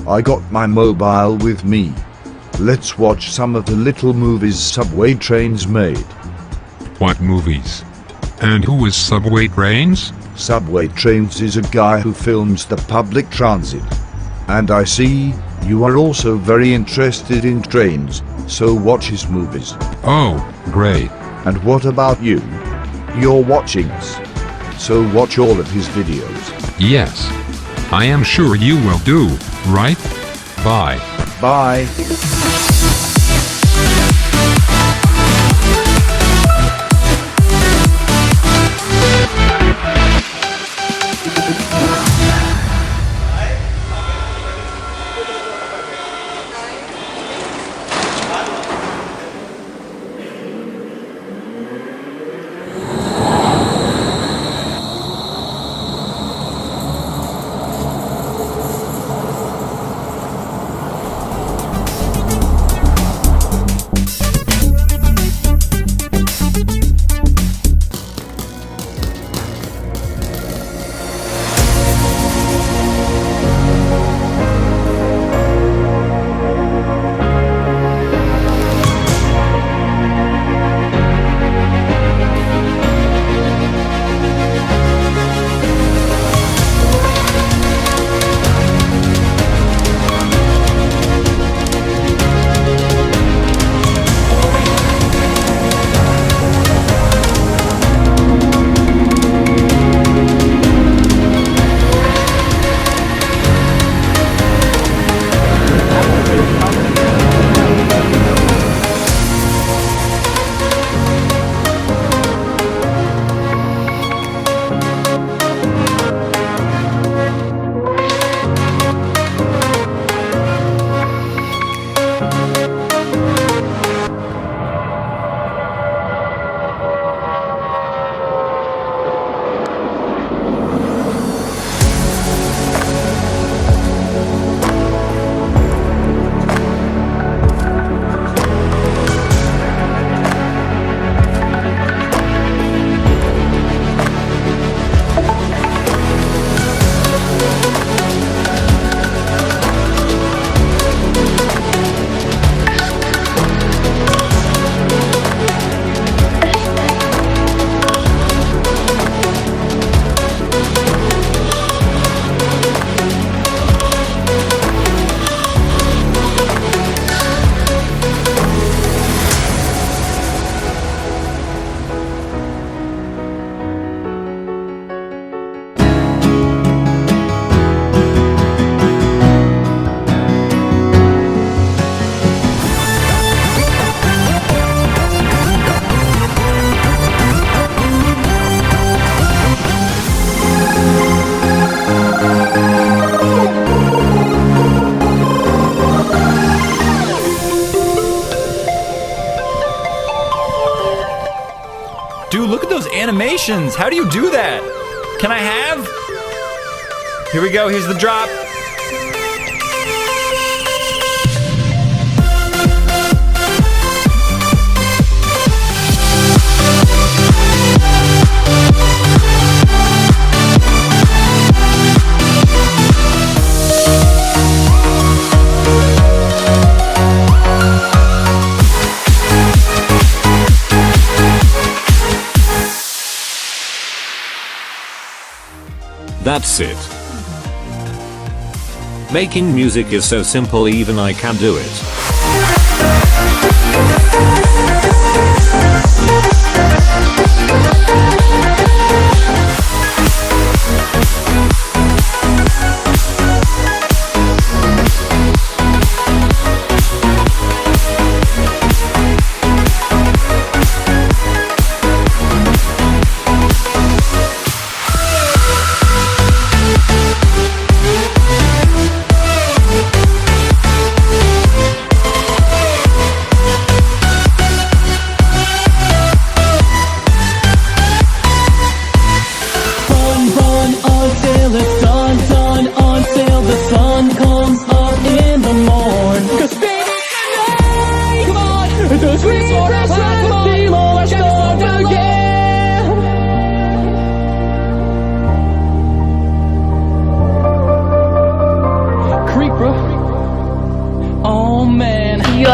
I got my mobile with me. Let's watch some of the little movies SubwayTrains made. What movies? And who is SubwayTrains? SubwayTrains is a guy who films the public transit. And I see you are also very interested in trains, so watch his movies. Oh, great. And what about you? You're watching us. So watch all of his videos. Yes. I am sure you will do, right? Bye. Bye. Dude, look at those animations. How do you do that? Can I have? Here we go. Here's the drop. That's it. Making music is so simple, even I can do it.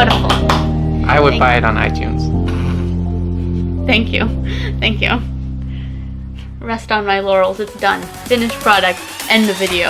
Wonderful. I would buy it on iTunes. Thank you. Thank you. Rest on my laurels. It's done. Finished product. End the video.